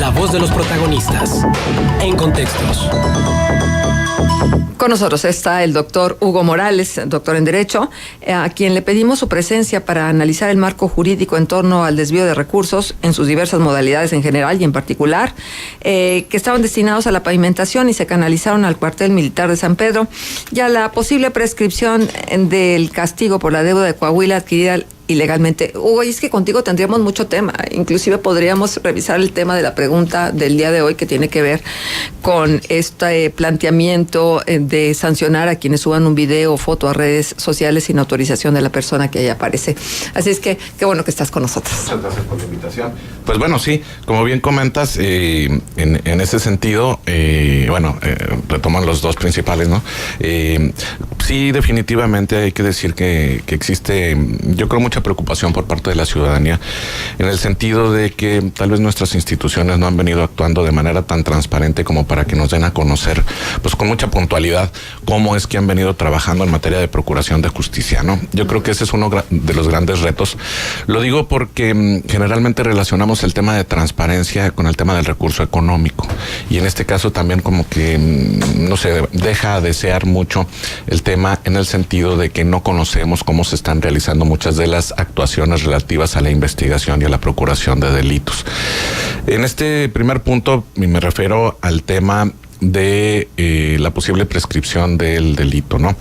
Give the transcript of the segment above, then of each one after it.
La voz de los protagonistas. En Contextos. Con nosotros está el doctor Hugo Morales, doctor en Derecho, a quien le pedimos su presencia para analizar el marco jurídico en torno al desvío de recursos en sus diversas modalidades en general y en particular, que estaban destinados a la pavimentación y se canalizaron al cuartel militar de San Pedro, y a la posible prescripción del castigo por la deuda de Coahuila adquirida ilegalmente. Hugo, y es que contigo tendríamos mucho tema, inclusive podríamos revisar el tema de la pregunta del día de hoy que tiene que ver con este planteamiento de sancionar a quienes suban un video o foto a redes sociales sin autorización de la persona que ahí aparece. Así es que qué bueno que estás con nosotros. Muchas gracias por la invitación. Pues bueno, sí, como bien comentas, en ese sentido, retoman los dos principales, ¿no? Sí, definitivamente hay que decir que existe, yo creo, mucha preocupación por parte de la ciudadanía, en el sentido de que tal vez nuestras instituciones no han venido actuando de manera tan transparente como para que nos den a conocer, pues con mucha puntualidad, cómo es que han venido trabajando en materia de procuración de justicia, ¿no? Yo creo que ese es uno de los grandes retos. Lo digo porque generalmente relacionamos el tema de transparencia con el tema del recurso económico, y en este caso también como que, no sé, deja a desear mucho el tema en el sentido de que no conocemos cómo se están realizando muchas de las actuaciones relativas a la investigación y a la procuración de delitos. En este primer punto me refiero al tema de la posible prescripción del delito, ¿no?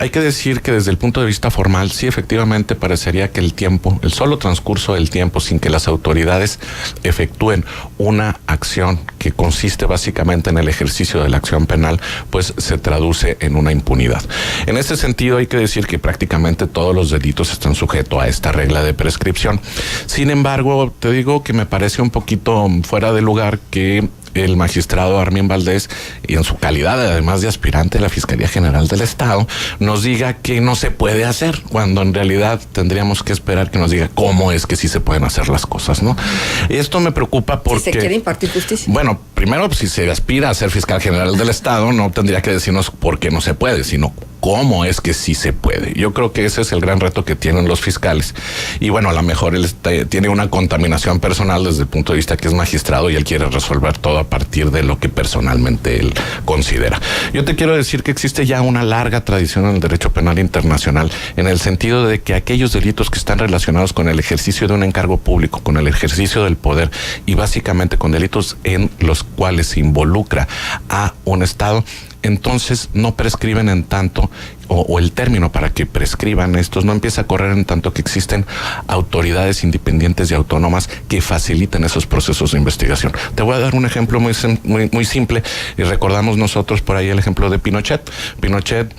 Hay que decir que desde el punto de vista formal, sí, efectivamente parecería que el solo transcurso del tiempo sin que las autoridades efectúen una acción que consiste básicamente en el ejercicio de la acción penal, pues se traduce en una impunidad. En este sentido, hay que decir que prácticamente todos los delitos están sujetos a esta regla de prescripción. Sin embargo, te digo que me parece un poquito fuera de lugar que el magistrado Armin Valdés, y en su calidad además de aspirante a la Fiscalía General del Estado, nos diga que no se puede hacer, cuando en realidad tendríamos que esperar que nos diga cómo es que sí se pueden hacer las cosas, ¿no? Esto me preocupa porque... Si se quiere impartir justicia. Bueno, primero, pues, si se aspira a ser Fiscal General del Estado, no tendría que decirnos por qué no se puede, sino cómo es que sí se puede. Yo creo que ese es el gran reto que tienen los fiscales. Y bueno, a lo mejor él tiene una contaminación personal desde el punto de vista que es magistrado y él quiere resolver todo a partir de lo que personalmente él considera. Yo te quiero decir que existe ya una larga tradición en el derecho penal internacional, en el sentido de que aquellos delitos que están relacionados con el ejercicio de un encargo público, con el ejercicio del poder y básicamente con delitos en los cuales se involucra a un Estado, entonces no prescriben en tanto, o el término para que prescriban estos no empieza a correr en tanto que existen autoridades independientes y autónomas que faciliten esos procesos de investigación. Te voy a dar un ejemplo muy simple, y recordamos nosotros por ahí el ejemplo de Pinochet. Pinochet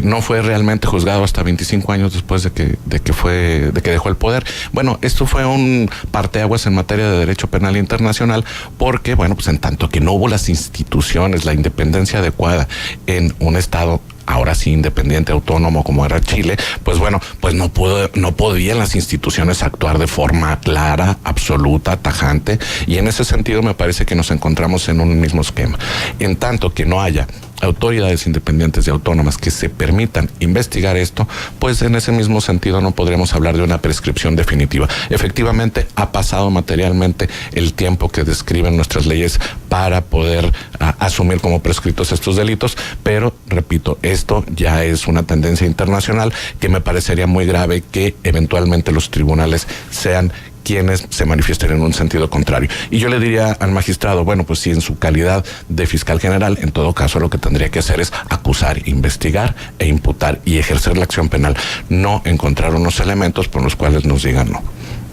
no fue realmente juzgado hasta 25 años después de que dejó el poder. Bueno, esto fue un parteaguas en materia de derecho penal internacional, porque, bueno, pues en tanto que no hubo las instituciones, la independencia adecuada en un Estado ahora sí independiente, autónomo como era Chile, pues bueno, pues no podían las instituciones actuar de forma clara, absoluta, tajante, y en ese sentido me parece que nos encontramos en un mismo esquema. En tanto que no haya autoridades independientes y autónomas que se permitan investigar esto, pues en ese mismo sentido no podremos hablar de una prescripción definitiva. Efectivamente, ha pasado materialmente el tiempo que describen nuestras leyes para poder asumir como prescritos estos delitos, pero, repito, esto ya es una tendencia internacional que me parecería muy grave que eventualmente los tribunales sean quienes se manifiesten en un sentido contrario. Y yo le diría al magistrado, bueno, pues si en su calidad de fiscal general, en todo caso lo que tendría que hacer es acusar, investigar e imputar y ejercer la acción penal, no encontrar unos elementos por los cuales nos digan no.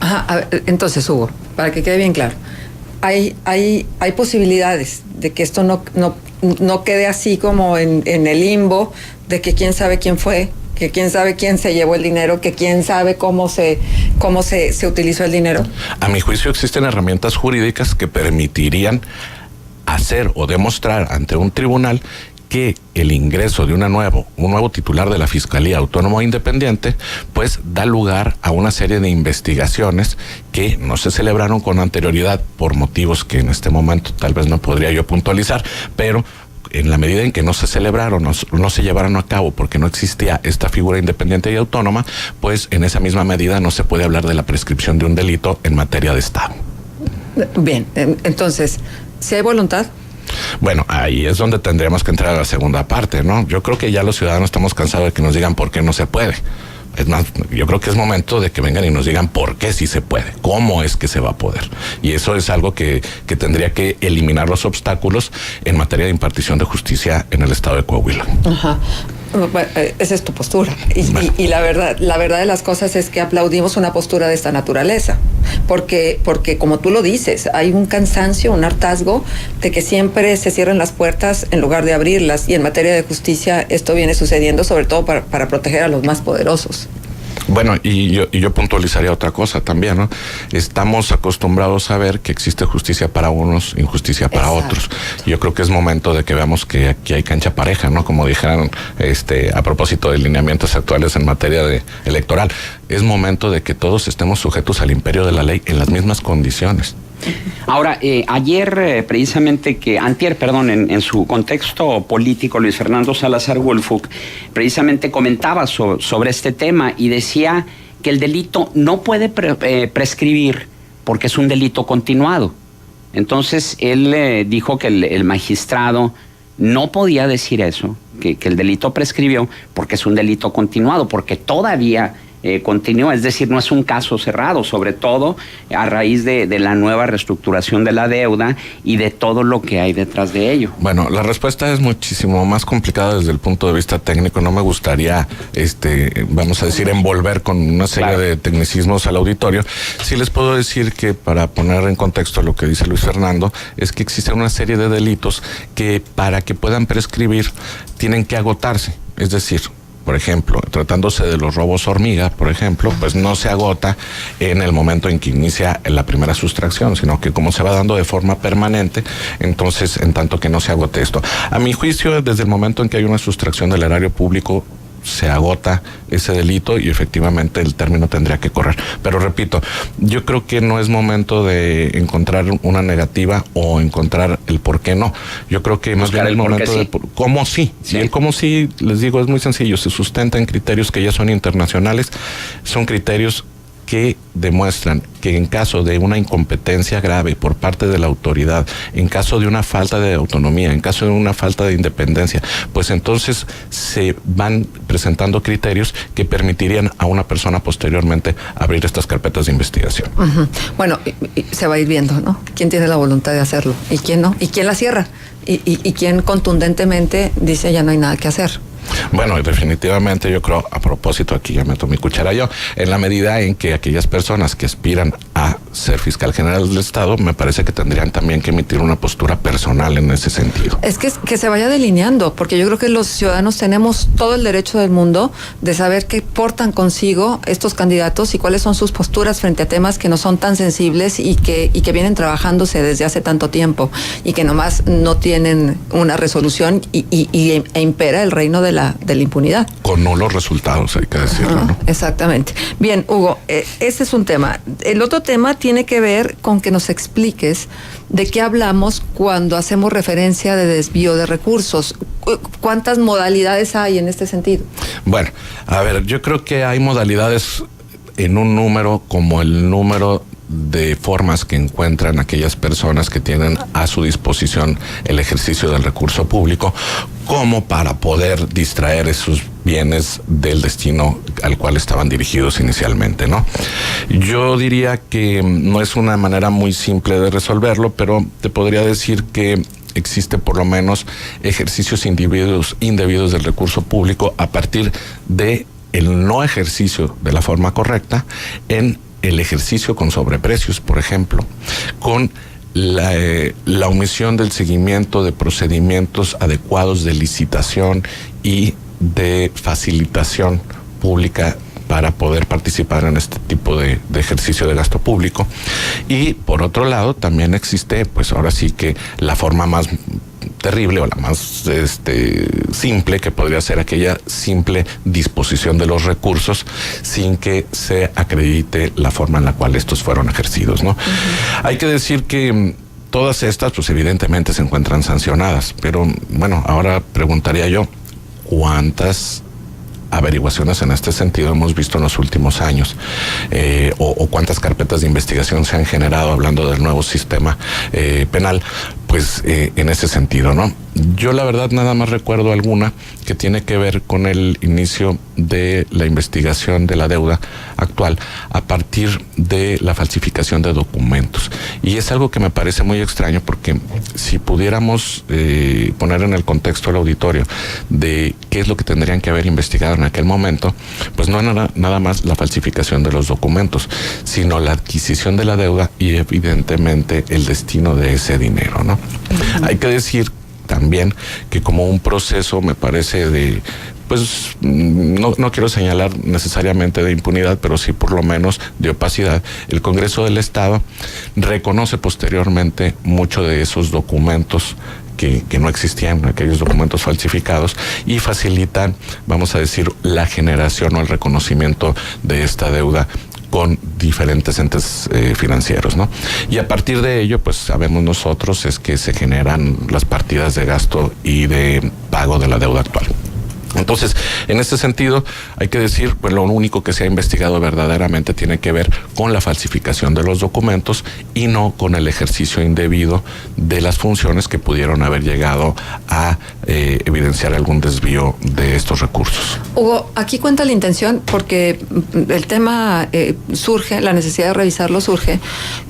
Ajá, a ver, entonces, Hugo, para que quede bien claro, hay posibilidades de que esto no quede así como en el limbo de que quién sabe quién fue, que quién sabe quién se llevó el dinero, que quién sabe cómo se utilizó el dinero. A mi juicio existen herramientas jurídicas que permitirían hacer o demostrar ante un tribunal que el ingreso de un nuevo titular de la Fiscalía Autónoma Independiente, pues da lugar a una serie de investigaciones que no se celebraron con anterioridad por motivos que en este momento tal vez no podría yo puntualizar, pero en la medida en que no se celebraron, no se llevaron a cabo porque no existía esta figura independiente y autónoma, pues en esa misma medida no se puede hablar de la prescripción de un delito en materia de Estado. Bien, entonces, si hay voluntad. Bueno, ahí es donde tendríamos que entrar a la segunda parte, ¿no? Yo creo que ya los ciudadanos estamos cansados de que nos digan por qué no se puede. Es más, yo creo que es momento de que vengan y nos digan por qué sí se puede, cómo es que se va a poder. Y eso es algo que tendría que eliminar los obstáculos en materia de impartición de justicia en el estado de Coahuila. Ajá. Bueno, esa es tu postura. Y la verdad de las cosas es que aplaudimos una postura de esta naturaleza. Porque como tú lo dices, hay un cansancio, un hartazgo de que siempre se cierran las puertas en lugar de abrirlas. Y en materia de justicia esto viene sucediendo sobre todo para proteger a los más poderosos. Bueno, y yo puntualizaría otra cosa también, ¿no? Estamos acostumbrados a ver que existe justicia para unos, injusticia para otros. Yo creo que es momento de que veamos que aquí hay cancha pareja, ¿no? Como dijeron, a propósito de lineamientos actuales en materia electoral, es momento de que todos estemos sujetos al imperio de la ley en las mismas condiciones. Ahora, antier, en su contexto político, Luis Fernando Salazar Wolfuc precisamente comentaba sobre este tema y decía que el delito no puede prescribir porque es un delito continuado. Entonces, él dijo que el magistrado no podía decir eso, que el delito prescribió porque es un delito continuado, porque todavía continúa, es decir, no es un caso cerrado, sobre todo a raíz de la nueva reestructuración de la deuda y de todo lo que hay detrás de ello. Bueno, la respuesta es muchísimo más complicada desde el punto de vista técnico. No me gustaría, vamos a decir, envolver con una serie de tecnicismos al auditorio. Sí les puedo decir que, para poner en contexto lo que dice Luis Fernando, es que existe una serie de delitos que, para que puedan prescribir, tienen que agotarse. Es decir, por ejemplo, tratándose de los robos hormiga, por ejemplo, pues no se agota en el momento en que inicia la primera sustracción, sino que como se va dando de forma permanente, entonces en tanto que no se agote esto. A mi juicio, desde el momento en que hay una sustracción del erario público, se agota ese delito y efectivamente el término tendría que correr. Pero repito, yo creo que no es momento de encontrar una negativa o encontrar el por qué no. Yo creo que más bien es momento de cómo sí. Y el cómo sí, les digo, es muy sencillo. Se sustenta en criterios que ya son internacionales. Son criterios que demuestran que en caso de una incompetencia grave por parte de la autoridad, en caso de una falta de autonomía, en caso de una falta de independencia, pues entonces se van presentando criterios que permitirían a una persona posteriormente abrir estas carpetas de investigación. Bueno, se va a ir viendo, ¿no? ¿Quién tiene la voluntad de hacerlo? ¿Y quién no? ¿Y quién la cierra? ¿Y quién contundentemente dice ya no hay nada que hacer? Bueno, definitivamente yo creo, a propósito, aquí ya meto mi cuchara yo, en la medida en que aquellas personas que aspiran a ser fiscal general del Estado, me parece que tendrían también que emitir una postura personal en ese sentido. Es que se vaya delineando, porque yo creo que los ciudadanos tenemos todo el derecho del mundo de saber qué portan consigo estos candidatos y cuáles son sus posturas frente a temas que no son tan sensibles y que vienen trabajándose desde hace tanto tiempo y que nomás no tienen una resolución e impera el reino de la impunidad. Con nulos resultados, hay que decirlo, ¿no? Exactamente. Bien, Hugo, ese es un tema. El otro tema tiene que ver con que nos expliques de qué hablamos cuando hacemos referencia de desvío de recursos. ¿Cuántas modalidades hay en este sentido? Bueno, a ver, yo creo que hay modalidades en un número como el número de formas que encuentran aquellas personas que tienen a su disposición el ejercicio del recurso público como para poder distraer esos bienes del destino al cual estaban dirigidos inicialmente, ¿no? Yo diría que no es una manera muy simple de resolverlo, pero te podría decir que existe por lo menos ejercicios indebidos del recurso público a partir de el no ejercicio de la forma correcta en el ejercicio con sobreprecios, por ejemplo, con la omisión del seguimiento de procedimientos adecuados de licitación y de facilitación pública para poder participar en este tipo de ejercicio de gasto público. Y por otro lado, también existe, pues ahora sí que la forma más terrible o la más simple, que podría ser aquella simple disposición de los recursos sin que se acredite la forma en la cual estos fueron ejercidos, ¿no? Hay que decir que todas estas, pues evidentemente se encuentran sancionadas, pero bueno, ahora preguntaría yo, ¿cuántas averiguaciones en este sentido hemos visto en los últimos años, o cuántas carpetas de investigación se han generado hablando del nuevo sistema penal, pues en ese sentido, ¿no? Yo la verdad nada más recuerdo alguna que tiene que ver con el inicio de la investigación de la deuda actual a partir de la falsificación de documentos. Y es algo que me parece muy extraño, porque si pudiéramos poner en el contexto al auditorio de qué es lo que tendrían que haber investigado en aquel momento, pues no era nada más la falsificación de los documentos, sino la adquisición de la deuda y evidentemente el destino de ese dinero, ¿no? Hay que decir también que como un proceso, me parece, de, pues no quiero señalar necesariamente de impunidad, pero sí por lo menos de opacidad, el Congreso del Estado reconoce posteriormente mucho de esos documentos que no existían, aquellos documentos falsificados, y facilitan, vamos a decir, la generación o el reconocimiento de esta deuda con diferentes entes financieros, ¿no? Y a partir de ello, pues sabemos nosotros es que se generan las partidas de gasto y de pago de la deuda actual. Entonces, en este sentido, hay que decir, pues lo único que se ha investigado verdaderamente tiene que ver con la falsificación de los documentos y no con el ejercicio indebido de las funciones que pudieron haber llegado a evidenciar algún desvío de estos recursos. Hugo, aquí cuenta la intención, porque el tema surge, la necesidad de revisarlo surge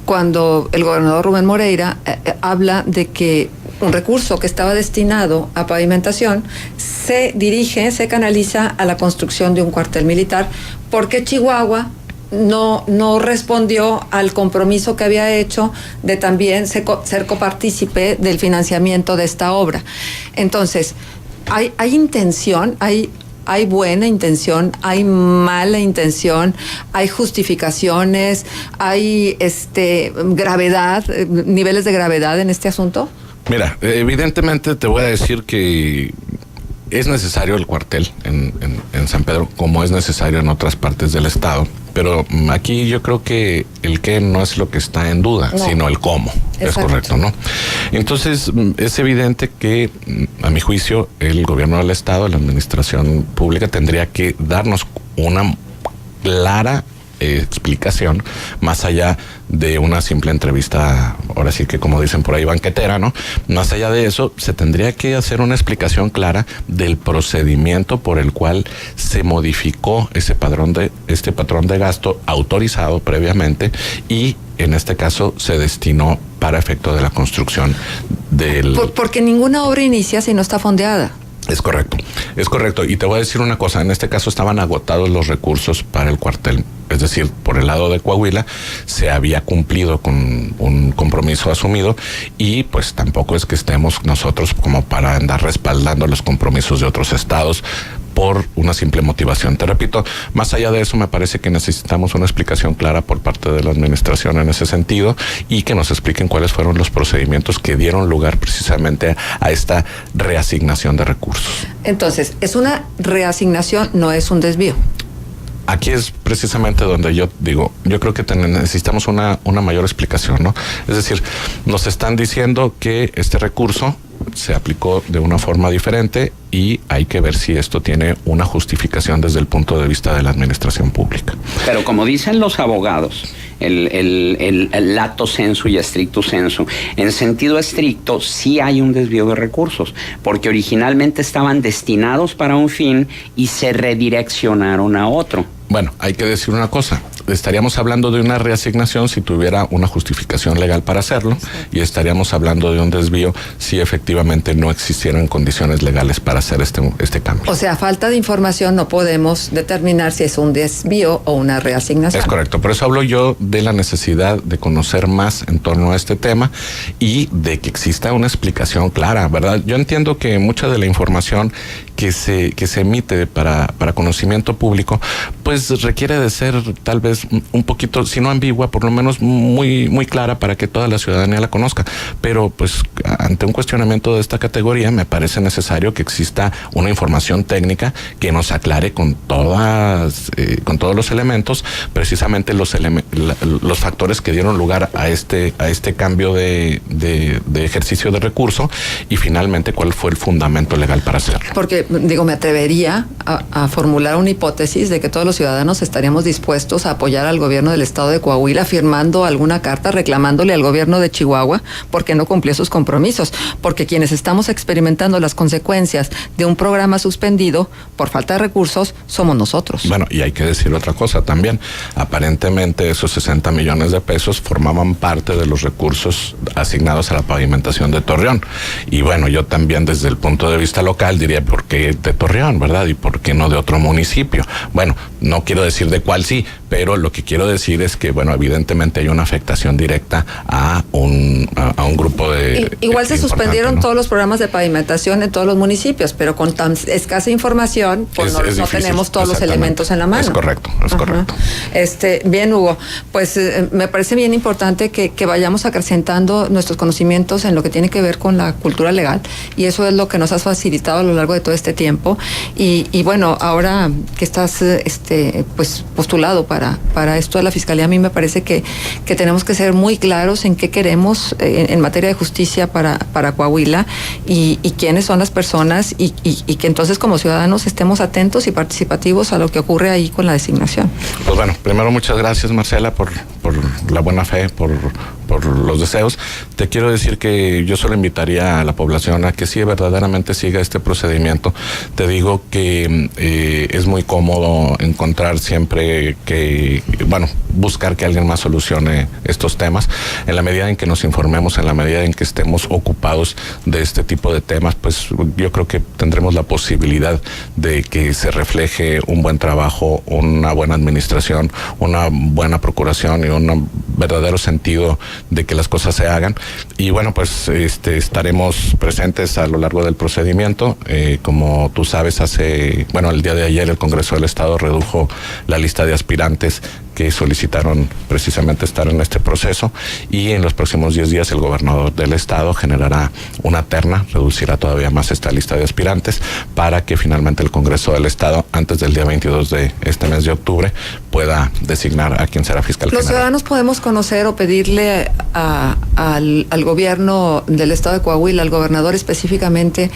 cuando el gobernador Rubén Moreira habla de que un recurso que estaba destinado a pavimentación se canaliza a la construcción de un cuartel militar, porque Chihuahua no respondió al compromiso que había hecho de también ser copartícipe del financiamiento de esta obra. Entonces, hay intención, hay buena intención, hay mala intención, hay justificaciones, hay gravedad, niveles de gravedad en este asunto. Mira, evidentemente te voy a decir que es necesario el cuartel en San Pedro, como es necesario en otras partes del estado, pero aquí yo creo que el qué no es lo que está en duda, no, sino el cómo. Exacto. Es correcto, ¿no? Entonces, es evidente que, a mi juicio, el gobierno del estado, la administración pública, tendría que darnos una clara explicación, más allá de una simple entrevista, ahora sí que como dicen por ahí, banquetera, ¿no? Más allá de eso, se tendría que hacer una explicación clara del procedimiento por el cual se modificó este patrón de gasto autorizado previamente y en este caso se destinó para efecto de la construcción del... Porque ninguna obra inicia si no está fondeada. Es correcto. Y te voy a decir una cosa, en este caso estaban agotados los recursos para el cuartel. Es decir, por el lado de Coahuila se había cumplido con un compromiso asumido y pues tampoco es que estemos nosotros como para andar respaldando los compromisos de otros estados por una simple motivación. Te repito, más allá de eso me parece que necesitamos una explicación clara por parte de la administración en ese sentido y que nos expliquen cuáles fueron los procedimientos que dieron lugar precisamente a esta reasignación de recursos. Entonces, es una reasignación, no es un desvío. Aquí es precisamente donde yo digo, yo creo que necesitamos una mayor explicación, ¿no? Es decir, nos están diciendo que este recurso se aplicó de una forma diferente y hay que ver si esto tiene una justificación desde el punto de vista de la administración pública. Pero como dicen los abogados, el lato sensu y stricto sensu, en sentido estricto sí hay un desvío de recursos, porque originalmente estaban destinados para un fin y se redireccionaron a otro. Bueno, hay que decir una cosa, estaríamos hablando de una reasignación si tuviera una justificación legal para hacerlo, y estaríamos hablando de un desvío si efectivamente no existieran condiciones legales para hacer este cambio. O sea, a falta de información no podemos determinar si es un desvío o una reasignación. Es correcto, por eso hablo yo de la necesidad de conocer más en torno a este tema y de que exista una explicación clara, ¿verdad? Yo entiendo que mucha de la información que se emite para conocimiento público, pues requiere de ser tal vez un poquito, si no ambigua, por lo menos muy clara para que toda la ciudadanía la conozca. Pero pues ante un cuestionamiento de esta categoría me parece necesario que exista una información técnica que nos aclare con todos los elementos, precisamente los factores que dieron lugar a este cambio de ejercicio de recurso y finalmente cuál fue el fundamento legal para hacerlo. Porque me atrevería a formular una hipótesis de que todos los ciudadanos estaríamos dispuestos a apoyar al gobierno del estado de Coahuila firmando alguna carta reclamándole al gobierno de Chihuahua porque no cumplió sus compromisos, porque quienes estamos experimentando las consecuencias de un programa suspendido por falta de recursos somos nosotros. Bueno, y hay que decir otra cosa también. Aparentemente esos 60 millones de pesos formaban parte de los recursos asignados a la pavimentación de Torreón. Y bueno, yo también desde el punto de vista local diría, ¿por qué de Torreón, verdad? ¿Y por qué no de otro municipio? Bueno, no quiero decir de cuál sí, pero lo que quiero decir es que, bueno, evidentemente hay una afectación directa a un grupo de... Igual se suspendieron, ¿no?, todos los programas de pavimentación en todos los municipios, pero con tan escasa información, pues no tenemos todos los elementos en la mano. Es correcto, es correcto. Bien, Hugo, pues me parece bien importante que vayamos acrecentando nuestros conocimientos en lo que tiene que ver con la cultura legal, y eso es lo que nos has facilitado a lo largo de todo este tiempo. Y bueno, ahora que estás pues postulado para esto de la Fiscalía, a mí me parece que tenemos que ser muy claros en qué queremos en materia de justicia para Coahuila y quiénes son las personas y que entonces como ciudadanos estemos atentos y participativos a lo que ocurre ahí con la designación. Pues bueno, primero muchas gracias, Marcela, por la buena fe, por los deseos. Te quiero decir que yo solo invitaría a la población a que sí verdaderamente siga este procedimiento. Te digo que es muy cómodo encontrar siempre buscar que alguien más solucione estos temas. En la medida en que nos informemos, en la medida en que estemos ocupados de este tipo de temas, pues yo creo que tendremos la posibilidad de que se refleje un buen trabajo, una buena administración, una buena procuración y un verdadero sentido de que las cosas se hagan. Y bueno, pues estaremos presentes a lo largo del procedimiento. Como tú sabes, el día de ayer el Congreso del Estado redujo la lista de aspirantes que solicitaron precisamente estar en este proceso, y en los próximos 10 días el gobernador del estado generará una terna, reducirá todavía más esta lista de aspirantes para que finalmente el Congreso del Estado, antes del día 22 de este mes de octubre, pueda designar a quien será fiscal general. Los ciudadanos podemos conocer o pedirle al gobierno del estado de Coahuila, al gobernador específicamente,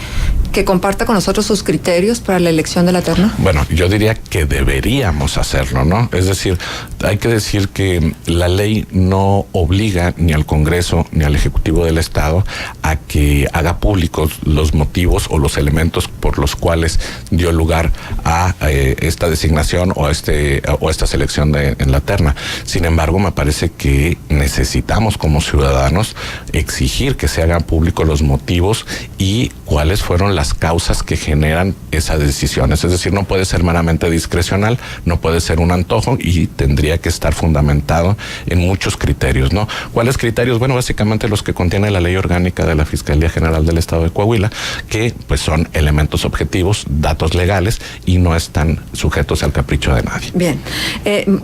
que comparta con nosotros sus criterios para la elección de la terna. Bueno, yo diría que deberíamos hacerlo, ¿no? Es decir, hay que decir que la ley no obliga ni al Congreso ni al Ejecutivo del Estado a que haga públicos los motivos o los elementos por los cuales dio lugar a esta designación o a esta selección en la terna. Sin embargo, me parece que necesitamos como ciudadanos exigir que se hagan públicos los motivos y cuáles fueron las causas que generan esas decisiones. Es decir, no puede ser meramente discrecional, no puede ser un antojo y tendría que estar fundamentado en muchos criterios, ¿no? ¿Cuáles criterios? Bueno, básicamente los que contiene la Ley Orgánica de la Fiscalía General del Estado de Coahuila, que pues son elementos objetivos, datos legales y no están sujetos al capricho de nadie. Bien,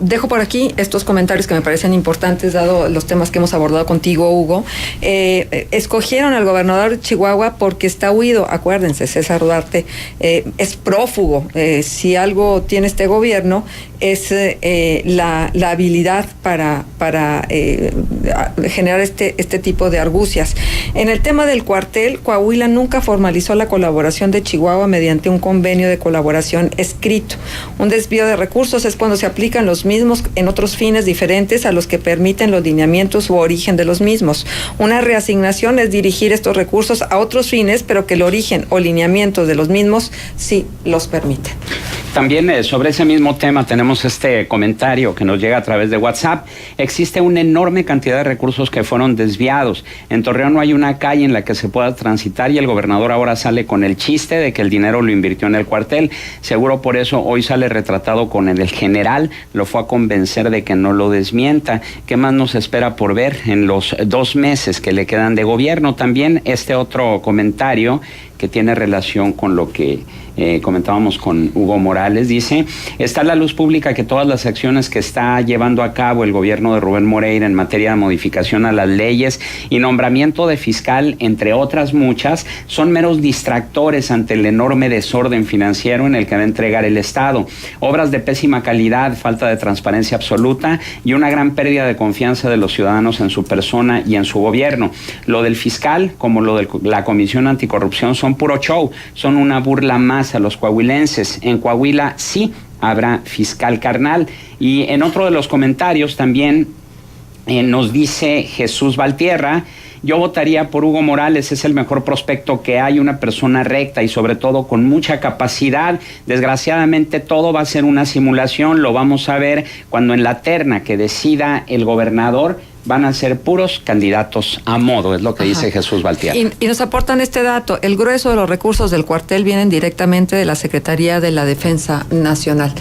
dejo por aquí estos comentarios que me parecen importantes dado los temas que hemos abordado contigo, Hugo. Escogieron al gobernador de Chihuahua porque está huido. Acuérdense, César Duarte es prófugo. Si algo tiene este gobierno es la habilidad para generar este tipo de argucias. En el tema del cuartel, Coahuila nunca formalizó la colaboración de Chihuahua mediante un convenio de colaboración escrito. Un desvío de recursos es cuando se aplican los mismos en otros fines diferentes a los que permiten los lineamientos u origen de los mismos. Una reasignación es dirigir estos recursos a otros fines, pero que el origen o lineamientos de los mismos sí los permiten. También sobre ese mismo tema tenemos este comentario que nos llega a través de WhatsApp. Existe una enorme cantidad de recursos que fueron desviados. En Torreón no hay una calle en la que se pueda transitar y el gobernador ahora sale con el chiste de que el dinero lo invirtió en el cuartel. Seguro por eso hoy sale retratado con el general. Lo fue a convencer de que no lo desmienta. ¿Qué más nos espera por ver en los 2 meses que le quedan de gobierno? También este otro comentario que tiene relación con lo que comentábamos con Hugo Morales, dice: está a la luz pública que todas las acciones que está llevando a cabo el gobierno de Rubén Moreira en materia de modificación a las leyes y nombramiento de fiscal, entre otras muchas, son meros distractores ante el enorme desorden financiero en el que va a entregar el Estado. Obras de pésima calidad, falta de transparencia absoluta y una gran pérdida de confianza de los ciudadanos en su persona y en su gobierno. Lo del fiscal, como lo de la Comisión Anticorrupción, son son puro show, son una burla más a los coahuilenses. En Coahuila sí habrá fiscal carnal. Y en otro de los comentarios también nos dice Jesús Valtierra: yo votaría por Hugo Morales, es el mejor prospecto que hay, una persona recta y sobre todo con mucha capacidad. Desgraciadamente todo va a ser una simulación, lo vamos a ver cuando en la terna que decida el gobernador van a ser puros candidatos a modo, es lo que dice Jesús Valtierra. Y nos aportan este dato: el grueso de los recursos del cuartel vienen directamente de la Secretaría de la Defensa Nacional.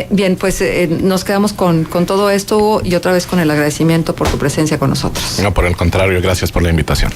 Bien, pues nos quedamos con todo esto, Hugo, y otra vez con el agradecimiento por tu presencia con nosotros. No, por el contrario, gracias por la invitación.